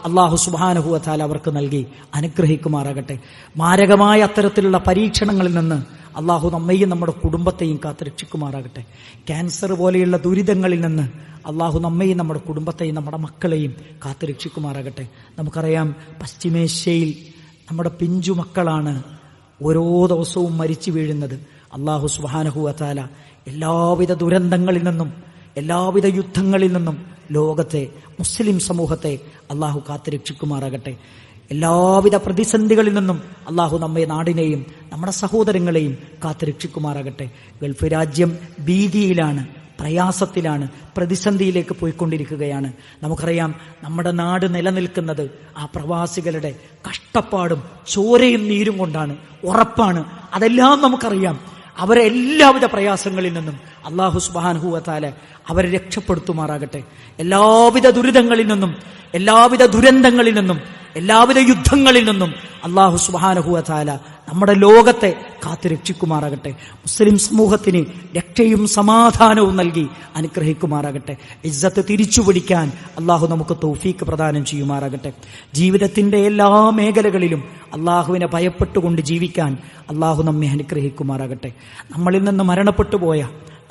അല്ലാഹു സുബ്ഹാനഹു വ തആല അവർക്ക് നൽകി അനുഗ്രഹിക്കുമാറാകട്ടെ. മാരകമായ അത്തരത്തിലുള്ള പരീക്ഷണങ്ങളിൽ നിന്ന് അള്ളാഹു നമ്മയും നമ്മുടെ കുടുംബത്തെയും കാത്തുരക്ഷിക്കുമാറാകട്ടെ. ക്യാൻസർ പോലെയുള്ള ദുരിതങ്ങളിൽ നിന്ന് അള്ളാഹു നമ്മയും നമ്മുടെ കുടുംബത്തെയും നമ്മുടെ മക്കളെയും കാത്തുരക്ഷിക്കുമാറാകട്ടെ. നമുക്കറിയാം, പശ്ചിമേഷ്യയിൽ നമ്മുടെ പിഞ്ചു മക്കളാണ് ഓരോ ദിവസവും മരിച്ചു വീഴുന്നത്. അള്ളാഹു സുബ്ഹാനഹു വ തആല എല്ലാവിധ ദുരന്തങ്ങളിൽ നിന്നും, എല്ലാവിധ യുദ്ധങ്ങളിൽ നിന്നും ലോകത്തെ, മുസ്ലിം സമൂഹത്തെ അള്ളാഹു കാത്തുരക്ഷിക്കുമാറാകട്ടെ. എല്ലാവിധ പ്രതിസന്ധികളിൽ നിന്നും അള്ളാഹു നമ്മെ, നാടിനെയും നമ്മുടെ സഹോദരങ്ങളെയും കാത്തുരക്ഷിക്കുമാറാകട്ടെ. ഗൾഫ് രാജ്യം ഭീതിയിലാണ്, പ്രയാസത്തിലാണ്, പ്രതിസന്ധിയിലേക്ക് പോയിക്കൊണ്ടിരിക്കുകയാണ്. നമുക്കറിയാം, നമ്മുടെ നാട് നിലനിൽക്കുന്നത് ആ പ്രവാസികളുടെ കഷ്ടപ്പാടും ചോരയും നീരും കൊണ്ടാണ്. ഉറപ്പാണ്, അതെല്ലാം നമുക്കറിയാം. അവരെ എല്ലാവിധ പ്രയാസങ്ങളിൽ നിന്നും അല്ലാഹു സുബ്ഹാനഹു വ തആല അവരെ രക്ഷപ്പെടുത്തുമാറാകട്ടെ. എല്ലാവിധ ദുരിതങ്ങളിൽ നിന്നും, എല്ലാവിധ ദുരന്തങ്ങളിൽ നിന്നും, എല്ലാവിധ യുദ്ധങ്ങളിൽ നിന്നും അല്ലാഹു സുബ്ഹാനഹു വ തആല നമ്മുടെ ലോകത്തെ കാത്തുരക്ഷിക്കുമാറാകട്ടെ. മുസ്ലിം സമൂഹത്തിന് രക്ഷയും സമാധാനവും നൽകി അനുഗ്രഹിക്കുമാറാകട്ടെ. ഇസ്സത്ത് തിരിച്ചുപിടിക്കാൻ അല്ലാഹു നമുക്ക് തൗഫീഖ് പ്രദാനം ചെയ്യുമാറാകട്ടെ. ജീവിതത്തിന്റെ എല്ലാ മേഖലകളിലും അല്ലാഹുവിനെ ഭയപ്പെട്ടുകൊണ്ട് ജീവിക്കാൻ അല്ലാഹു നമ്മെ അനുഗ്രഹിക്കുമാറാകട്ടെ. നമ്മളിൽ നിന്ന് മരണപ്പെട്ടു പോയ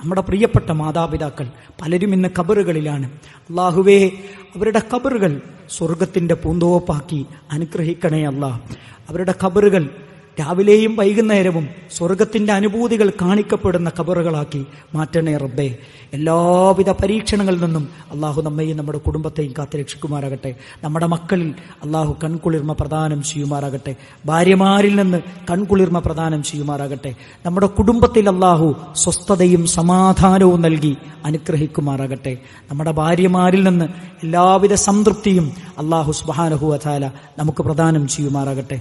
നമ്മുടെ പ്രിയപ്പെട്ട മാതാപിതാക്കൾ പലരും ഇന്ന് ഖബറുകളിലാണ്. അല്ലാഹുവേ, അവരുടെ ഖബറുകൾ സ്വർഗത്തിന്റെ പൂന്തോപ്പാക്കി അനുഗ്രഹിക്കണേ അല്ലാഹ്. അവരുടെ ഖബറുകൾ രാവിലെയും വൈകുന്നേരവും സ്വർഗത്തിന്റെ അനുഭൂതികൾ കാണിക്കപ്പെടുന്ന ഖബറുകളാക്കി മാറ്റണേ റബ്ബേ. എല്ലാവിധ പരീക്ഷണങ്ങളിൽ നിന്നും അള്ളാഹു നമ്മയും നമ്മുടെ കുടുംബത്തെയും കാത്തുരക്ഷിക്കുമാറാകട്ടെ. നമ്മുടെ മക്കളിൽ അള്ളാഹു കൺകുളിർമ പ്രദാനം ചെയ്യുമാറാകട്ടെ. ഭാര്യമാരിൽ നിന്ന് കൺകുളിർമ പ്രദാനം ചെയ്യുമാറാകട്ടെ. നമ്മുടെ കുടുംബത്തിൽ അള്ളാഹു സ്വസ്ഥതയും സമാധാനവും നൽകി അനുഗ്രഹിക്കുമാറാകട്ടെ. നമ്മുടെ ഭാര്യമാരിൽ നിന്ന് എല്ലാവിധ സംതൃപ്തിയും അള്ളാഹു സുബ്ഹാനഹു വ തആല നമുക്ക് പ്രദാനം ചെയ്യുമാറാകട്ടെ.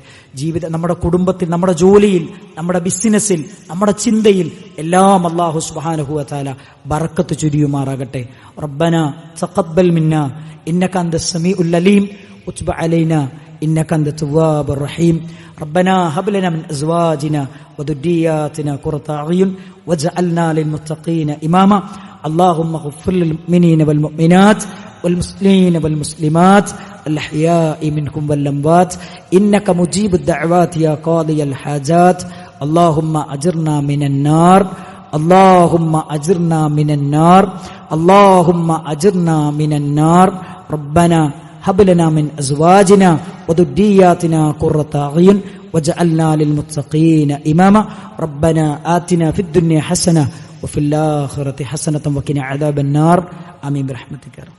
നമ്മുടെ കുടുംബത്തിൽ, നമ്മുടെ ജോലിയിൽ, നമ്മുടെ ബിസിനസ്സിൽ, നമ്മുടെ ചിന്തയിൽ എല്ലാം അല്ലാഹു സുബ്ഹാനഹു വ തആല ബറക്കത്ത് ചൊരിയുമാറാകട്ടെ. റബ്ബനാ തഖബ്ബൽ മിന്നാ ഇന്നക അൻതസ് സമീഉൽ അലീം വതുബ് അലൈനാ ഇന്നക അൻതത് തവ്വാബുർ റഹീം. റബ്ബനാ ഹബ് ലനാ മിൻ അസ്വാജിനാ വദുരിയാതിനാ ഖുറത അഅ്യുൻ വജഅൽനാ ലിൽമുത്തഖീന ഇമാമാ. اللهم اغفر للمؤمنين والمؤمنات والمسلمين والمسلمات الأحياء منهم والأموات إنك مجيب الدعوات يا قاضي الحاجات. اللهم أجرنا من النار، اللهم أجرنا من النار، اللهم أجرنا من النار. ربنا هب لنا من أزواجنا وذرياتنا قرة أعين وجعلنا للمتقين إماما. ربنا آتنا في الدنيا حسنة وفي الآخرة حسنة وقنا عذاب النار. آمين برحمتك يا رب.